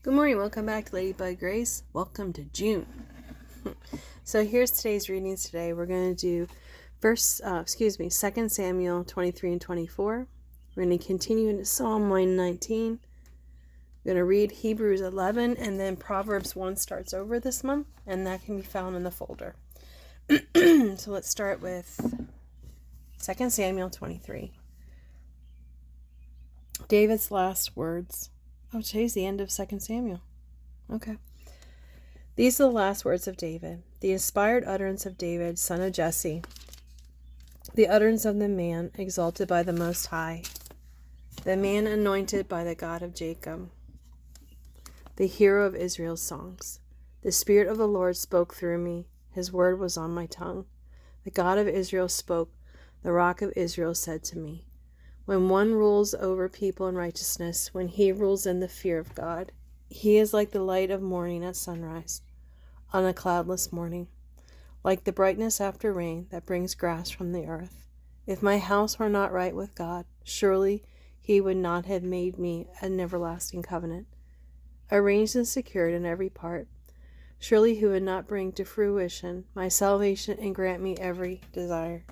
Good morning, welcome back to Ladybug Grace. Welcome to June. So here's today's readings today. We're going to do 2 Samuel 23 and 24. We're going to continue into Psalm 119. We're going to read Hebrews 11, and then Proverbs 1 starts over this month, and that can be found in the folder. So let's start with 2 Samuel 23. David's last words. Oh, today's the end of 2 Samuel. Okay. These are the last words of David, the inspired utterance of David, son of Jesse, the utterance of the man exalted by the Most High, the man anointed by the God of Jacob, the hero of Israel's songs. The Spirit of the Lord spoke through me. His word was on my tongue. The God of Israel spoke. The Rock of Israel said to me, when one rules over people in righteousness, when he rules in the fear of God, he is like the light of morning at sunrise, on a cloudless morning, like the brightness after rain that brings grass from the earth. If my house were not right with God, surely he would not have made me an everlasting covenant, arranged and secured in every part. Surely he would not bring to fruition my salvation and grant me every desire.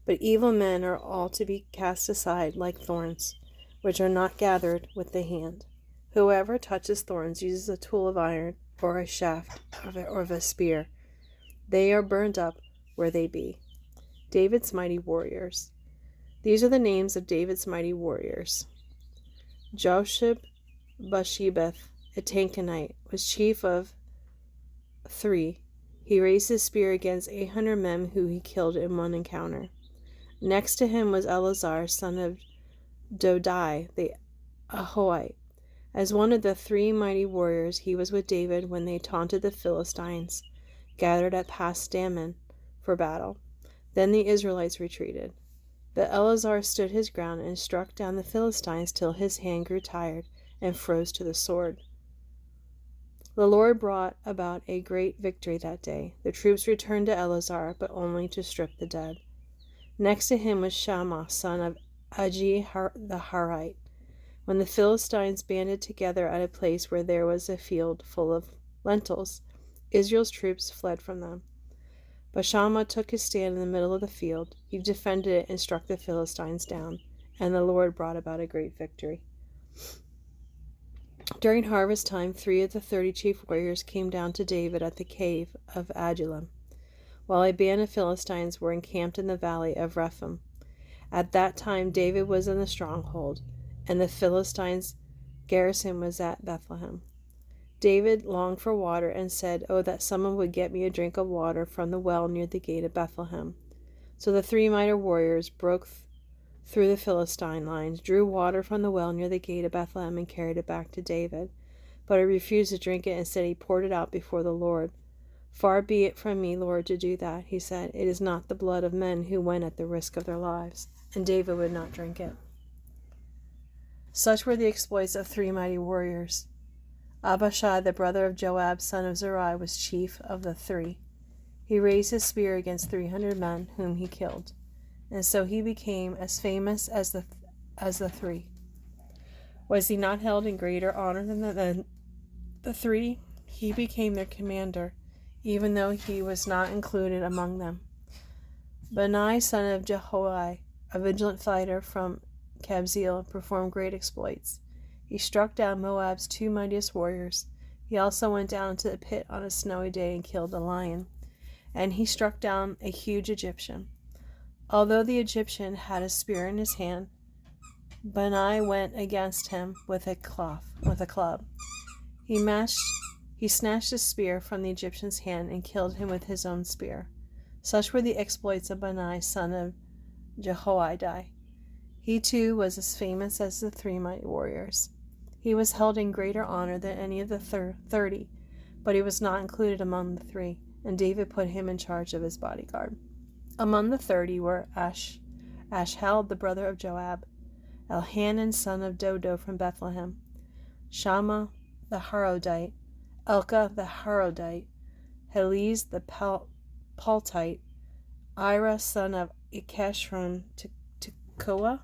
But evil men are all to be cast aside like thorns, which are not gathered with the hand. Whoever touches thorns uses a tool of iron, or a shaft of a spear. They are burned up where they be. David's mighty warriors. These are the names of David's mighty warriors. Josheb-Basshebeth, a Tankanite, was chief of 3. He raised his spear against 800 men who he killed in one encounter. Next to him was Eleazar, son of Dodai, the Ahoite. As one of the 3 mighty warriors, he was with David when they taunted the Philistines, gathered at Pas-dammim for battle. Then the Israelites retreated. But Eleazar stood his ground and struck down the Philistines till his hand grew tired and froze to the sword. The Lord brought about a great victory that day. The troops returned to Eleazar, but only to strip the dead. Next to him was Shammah, son of Agi the Harite. When the Philistines banded together at a place where there was a field full of lentils, Israel's troops fled from them. But Shammah took his stand in the middle of the field. He defended it and struck the Philistines down, and the Lord brought about a great victory. During harvest time, 3 of the 30 chief warriors came down to David at the cave of Adullam, while a band of Philistines were encamped in the valley of Rephaim. At that time David was in the stronghold, and the Philistines' garrison was at Bethlehem. David longed for water and said, "Oh, that someone would get me a drink of water from the well near the gate of Bethlehem." So the 3 mighty warriors broke through the Philistine lines, drew water from the well near the gate of Bethlehem, and carried it back to David. But he refused to drink it. Instead, he poured it out before the Lord. "Far be it from me, Lord, to do that," he said. "It is not the blood of men who went at the risk of their lives." And David would not drink it. Such were the exploits of 3 mighty warriors. Abishai, the brother of Joab, son of Zeruiah, was chief of the 3. He raised his spear against 300 men, whom he killed, and so he became as famous as the 3. Was he not held in greater honor than the 3? He became their commander, even though he was not included among them. Benai, son of Jehoiada, a vigilant fighter from Kabzeel, performed great exploits. He struck down Moab's 2 mightiest warriors. He also went down into the pit on a snowy day and killed a lion. And he struck down a huge Egyptian. Although the Egyptian had a spear in his hand, Benai went against him with a club. He snatched a spear from the Egyptian's hand and killed him with his own spear. Such were the exploits of Benai, son of Jehoiada. He too was as famous as the 3 mighty warriors. He was held in greater honor than any of the 30, but he was not included among the 3, and David put him in charge of his bodyguard. Among the 30 were Ashhel, the brother of Joab, Elhanan, son of Dodo from Bethlehem, Shammah the Harodite, Elkah the Harodite, Heliz the Paltite, Ira, son of Ikesh from Tekoa,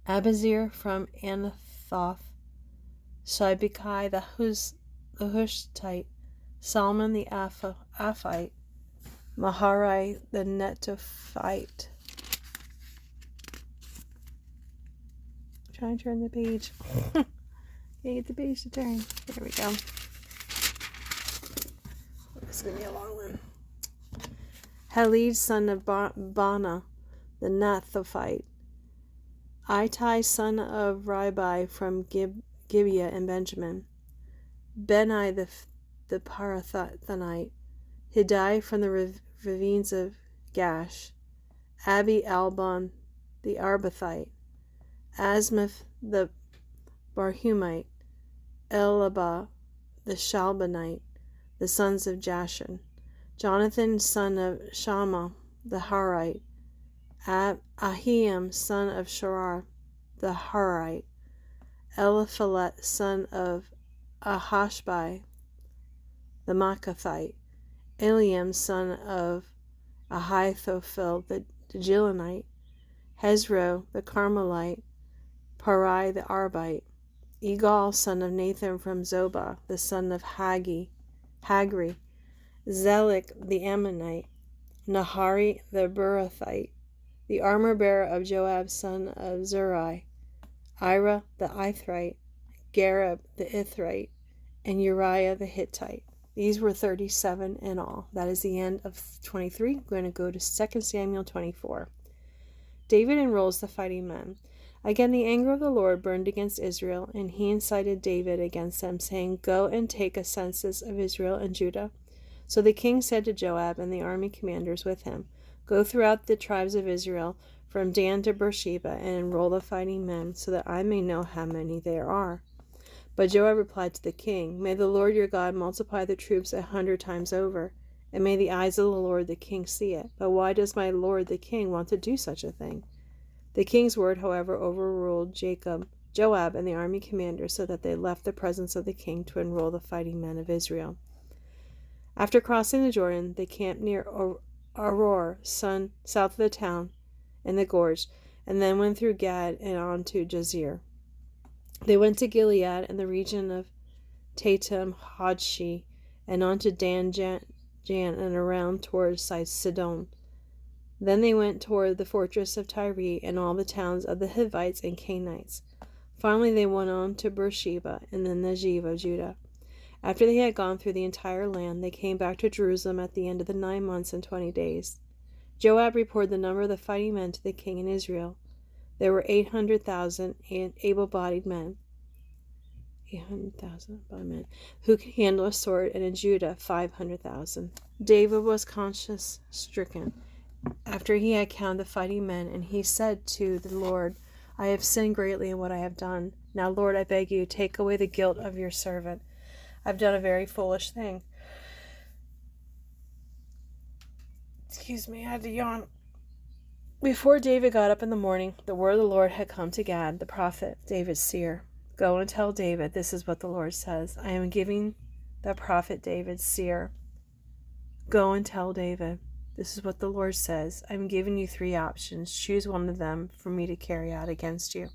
Abazir from Anathoth, Shibekai the Hushtite, Salmon the Aphite, Maharai the Netophite. Trying to turn the page. Can't get the page to turn. There we go. This is going to be a long one. Helid, son of Bana, the Nethophite. Itai, son of Ribai, from Gibeah and Benjamin. Benai, the Parathonite. Hiddai, from the ravines of Gash. Abi Albon, the Arbathite. Asmaph, the Barhumite. Elabah, the Shalbanite, the sons of Jashan. Jonathan, son of Shammah, the Harite. Ahiam, son of Sharar, the Harite. Eliphalet, son of Ahashbai, the Maacathite. Eliam, son of Ahithophel, the Gilonite. Hezro, the Carmelite. Parai, the Arbite. Egal, son of Nathan, from Zobah, the son of Hagri. Zelik, the Ammonite. Nahari, the Burathite. The armor-bearer of Joab, son of Zerai. Ira, the Ithrite. Gareb, the Ithrite. And Uriah, the Hittite. These were 37 in all. That is the end of 23. We're going to go to 2 Samuel 24. David enrolls the fighting men. Again, the anger of the Lord burned against Israel, and he incited David against them, saying, Go and take a census of Israel and Judah. So the king said to Joab and the army commanders with him, Go throughout the tribes of Israel, from Dan to Beersheba, and enroll the fighting men, so that I may know how many there are. But Joab replied to the king, May the Lord your God multiply the troops 100 times over, and may the eyes of the Lord the king see it. But why does my lord the king want to do such a thing? The king's word, however, overruled Joab and the army commander, so that they left the presence of the king to enroll the fighting men of Israel. After crossing the Jordan, they camped near Aroer, south of the town, in the gorge, and then went through Gad and on to Jazer. They went to Gilead and the region of Tatum Hodshi, and on to Dan Jan and around towards Sidon. Then they went toward the fortress of Tyre and all the towns of the Hivites and Canaanites. Finally they went on to Beersheba in the Negev of Judah. After they had gone through the entire land, they came back to Jerusalem at the end of the 9 months and 20 days. Joab reported the number of the fighting men to the king in Israel. There were 800,000 able-bodied men. 800,000 men who could handle a sword, and in Judah 500,000. David was conscience-stricken after he had counted the fighting men, and he said to the Lord, I have sinned greatly in what I have done. Now, Lord, I beg you, take away the guilt of your servant. I've done a very foolish thing. Excuse me, I had to yawn. Before David got up in the morning, the word of the Lord had come to Gad, the prophet, David's seer. Go and tell David, this is what the Lord says. I am giving the prophet David, seer. Go and tell David, this is what the Lord says. I am giving you 3 options. Choose one of them for me to carry out against you.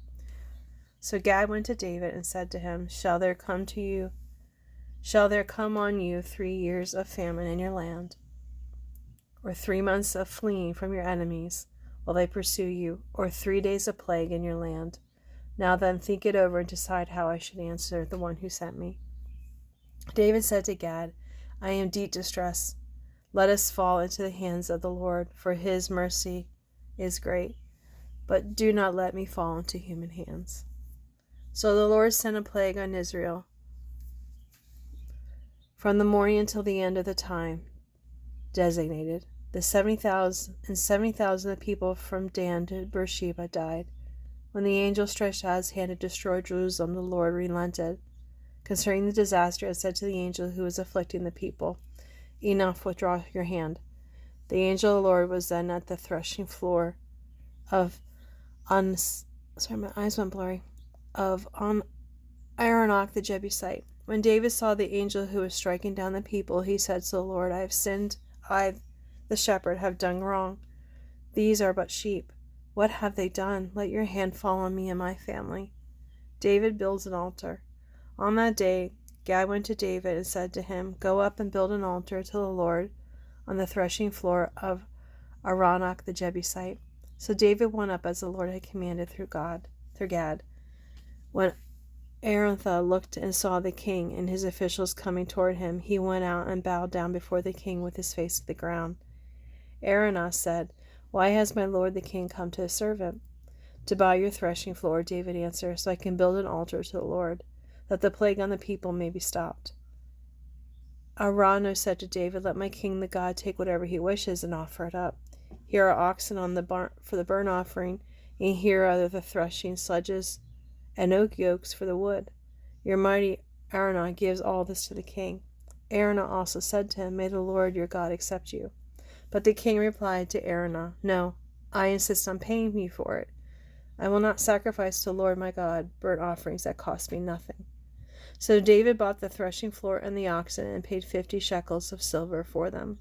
So Gad went to David and said to him, Shall there come on you 3 years of famine in your land, or 3 months of fleeing from your enemies while they pursue you, or 3 days of plague in your land? Now then, think it over and decide how I should answer the one who sent me. David said to Gad, I am in deep distress. Let us fall into the hands of the Lord, for his mercy is great. But do not let me fall into human hands. So the Lord sent a plague on Israel from the morning until the end of the time designated. The 70,000 of people from Dan to Beersheba died. When the angel stretched out his hand to destroy Jerusalem, the Lord relented concerning the disaster and said to the angel who was afflicting the people, Enough, withdraw your hand. The angel of the Lord was then at the threshing floor of Aronach the Jebusite. When David saw the angel who was striking down the people, he said to the Lord, I have sinned, I, the shepherd, have done wrong. These are but sheep. What have they done? Let your hand fall on me and my family. David builds an altar. On that day, Gad went to David and said to him, "Go up and build an altar to the Lord on the threshing floor of Aronach the Jebusite." So David went up as the Lord had commanded through Gad. When Araunah looked and saw the king and his officials coming toward him, he went out and bowed down before the king with his face to the ground. Araunah said, "Why has my lord the king come to serve him?" "To buy your threshing floor," David answered, "so I can build an altar to the Lord, that the plague on the people may be stopped." Araunah said to David, "Let my king the God take whatever he wishes and offer it up. Here are oxen for the burnt offering, and here are the threshing sledges and oak yokes for the wood. Your mighty Araunah gives all this to the king." Araunah also said to him, "May the Lord your God accept you." But the king replied to Araunah, "No, I insist on paying me for it. I will not sacrifice to the Lord my God burnt offerings that cost me nothing." So David bought the threshing floor and the oxen and paid 50 shekels of silver for them.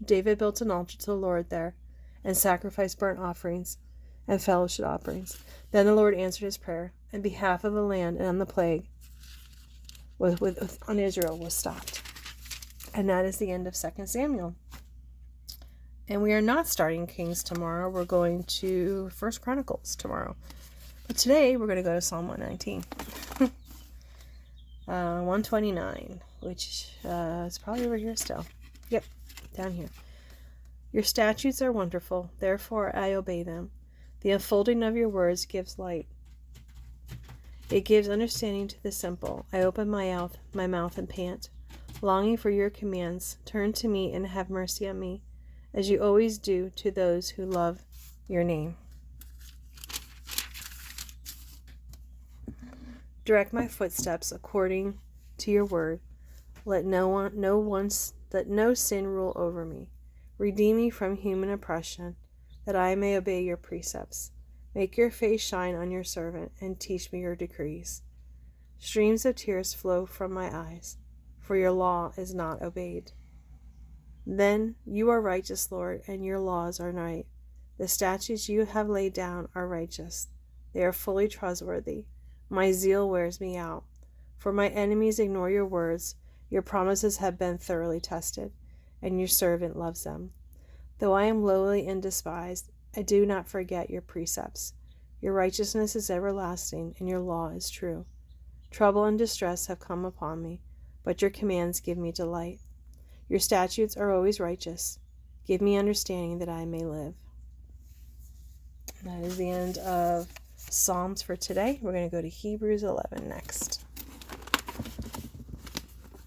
David built an altar to the Lord there and sacrificed burnt offerings and fellowship offerings. Then the Lord answered his prayer, and behalf of the land and the plague on Israel was stopped. And that is the end of 2 Samuel. And we are not starting Kings tomorrow. We're going to 1 Chronicles tomorrow. But today we're going to go to Psalm 119. 129, which is probably over here still. Yep, down here. Your statutes are wonderful, therefore I obey them. The unfolding of your words gives light. It gives understanding to the simple. I open my mouth and pant, longing for your commands. Turn to me and have mercy on me, as you always do to those who love your name. Direct my footsteps according to your word. Let no sin rule over me. Redeem me from human oppression, that I may obey your precepts. Make your face shine on your servant, and teach me your decrees. Streams of tears flow from my eyes, for your law is not obeyed. Then you are righteous, Lord, and your laws are right. The statutes you have laid down are righteous. They are fully trustworthy. My zeal wears me out. For my enemies ignore your words. Your promises have been thoroughly tested, and your servant loves them. Though I am lowly and despised, I do not forget your precepts. Your righteousness is everlasting, and your law is true. Trouble and distress have come upon me, but your commands give me delight. Your statutes are always righteous. Give me understanding that I may live. That is the end of Psalms for today. We're going to go to Hebrews 11 next.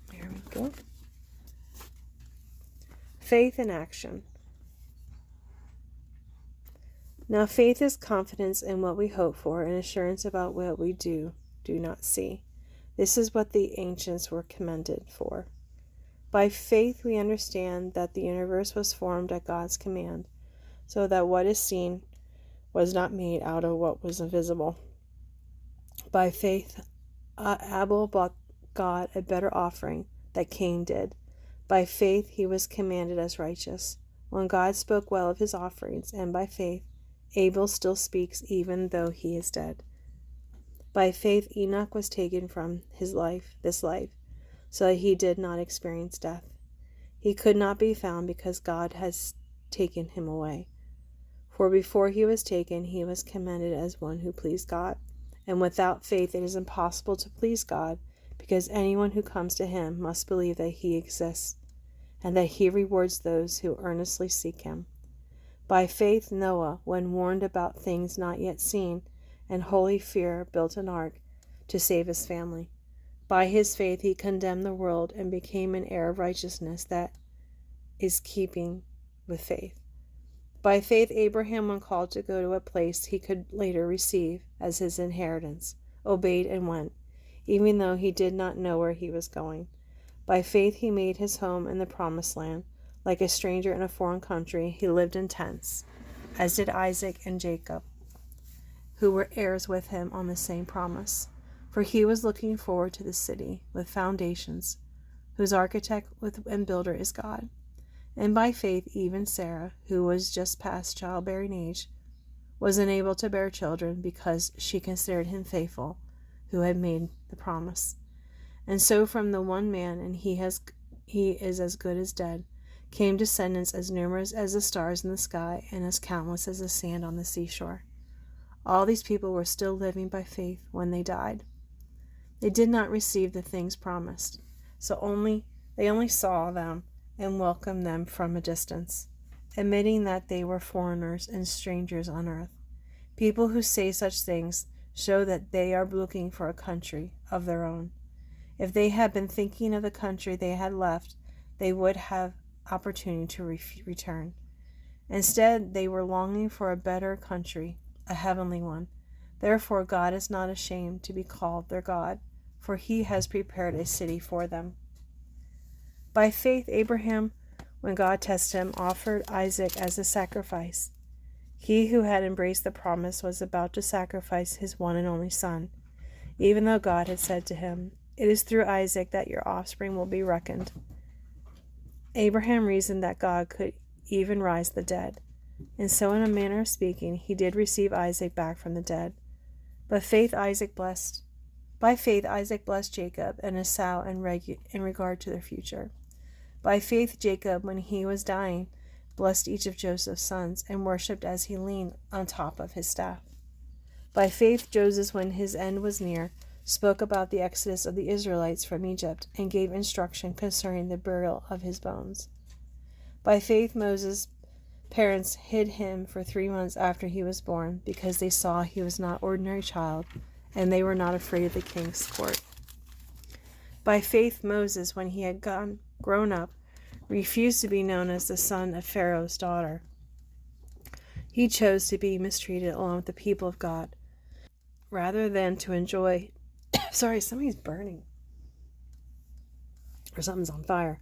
There we go. Faith in action. Now faith is confidence in what we hope for and assurance about what we do not see. This is what the ancients were commended for. By faith we understand that the universe was formed at God's command, so that what is seen was not made out of what was invisible. By faith Abel brought God a better offering than Cain did. By faith he was commanded as righteous, when God spoke well of his offerings, and by faith Abel still speaks even though he is dead. By faith Enoch was taken from this life, so that he did not experience death. He could not be found because God has taken him away. For before he was taken, he was commended as one who pleased God. And without faith it is impossible to please God, because anyone who comes to him must believe that he exists, and that he rewards those who earnestly seek him. By faith Noah, when warned about things not yet seen, and holy fear, built an ark to save his family. By his faith he condemned the world and became an heir of righteousness that is keeping with faith. By faith Abraham, when called to go to a place he could later receive as his inheritance, obeyed and went, even though he did not know where he was going. By faith he made his home in the promised land. Like a stranger in a foreign country, he lived in tents, as did Isaac and Jacob, who were heirs with him on the same promise. For he was looking forward to the city with foundations, whose architect and builder is God. And by faith even Sarah, who was just past childbearing age, was unable to bear children because she considered him faithful, who had made the promise. And so from the one man, and he is as good as dead, came descendants as numerous as the stars in the sky and as countless as the sand on the seashore. All these people were still living by faith when they died. They did not receive the things promised, they only saw them and welcomed them from a distance, admitting that they were foreigners and strangers on earth. People who say such things show that they are looking for a country of their own. If they had been thinking of the country they had left, they would have opportunity to return. Instead, they were longing for a better country, a heavenly one. Therefore, God is not ashamed to be called their God, for he has prepared a city for them. By faith, Abraham, when God tested him, offered Isaac as a sacrifice. He who had embraced the promise was about to sacrifice his one and only son, even though God had said to him, "It is through Isaac that your offspring will be reckoned." Abraham reasoned that God could even rise the dead, and so in a manner of speaking, he did receive Isaac back from the dead. By faith, Isaac blessed Jacob and Esau in regard to their future. By faith, Jacob, when he was dying, blessed each of Joseph's sons and worshipped as he leaned on top of his staff. By faith, Joseph, when his end was near, spoke about the exodus of the Israelites from Egypt and gave instruction concerning the burial of his bones. By faith, Moses' parents hid him for 3 months after he was born, because they saw he was not an ordinary child, and they were not afraid of the king's court. By faith, Moses, when he had grown up, refused to be known as the son of Pharaoh's daughter. He chose to be mistreated along with the people of God, rather than to enjoy sorry, somebody's burning. Or something's on fire.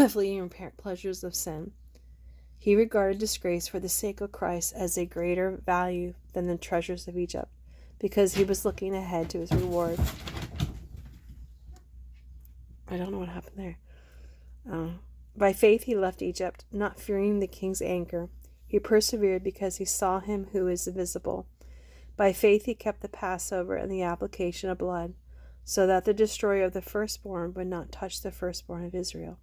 Fleeting pleasures of sin. He regarded disgrace for the sake of Christ as a greater value than the treasures of Egypt, because he was looking ahead to his reward. I don't know what happened there. By faith he left Egypt, not fearing the king's anger. He persevered because he saw him who is invisible. By faith he kept the Passover and the application of blood, so that the destroyer of the firstborn would not touch the firstborn of Israel.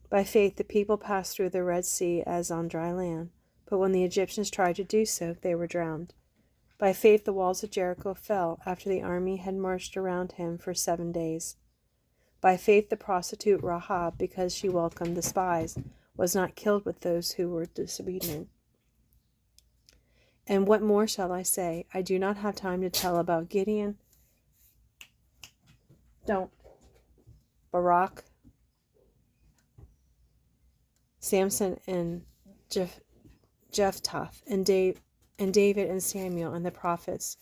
By faith the people passed through the Red Sea as on dry land, but when the Egyptians tried to do so, they were drowned. By faith the walls of Jericho fell after the army had marched around him for 7 days. By faith the prostitute Rahab, because she welcomed the spies, was not killed with those who were disobedient. And what more shall I say? I do not have time to tell about Gideon, Barak, Samson, and Jephthah, and David and Samuel and the prophets,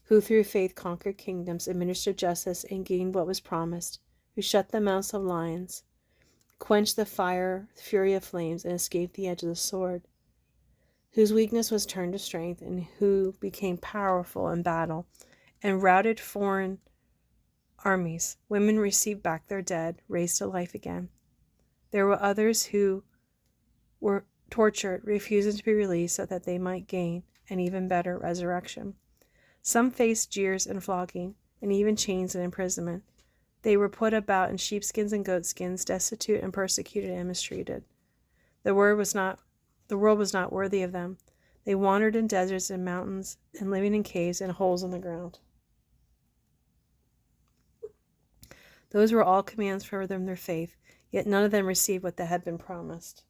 who through faith conquered kingdoms, administered justice, and gained what was promised, who shut the mouths of lions, quenched the fury of flames, and escaped the edge of the sword, whose weakness was turned to strength, and who became powerful in battle, and routed foreign armies. Women received back their dead, raised to life again. There were others who were tortured, refusing to be released so that they might gain an even better resurrection. Some faced jeers and flogging, and even chains and imprisonment. They were put about in sheepskins and goatskins, destitute and persecuted and mistreated. The world was not worthy of them. They wandered in deserts and mountains, and living in caves and holes in the ground. Those were all commands for them their faith, yet none of them received what had been promised.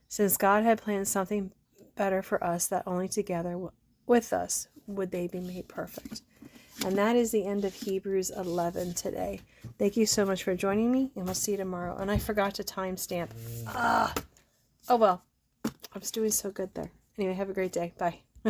Since God had planned something better for us, that only together with us would they be made perfect. And that is the end of Hebrews 11 today. Thank you so much for joining me, and we'll see you tomorrow. And I forgot to timestamp. Oh well, I was doing so good there. Anyway, have a great day. Bye.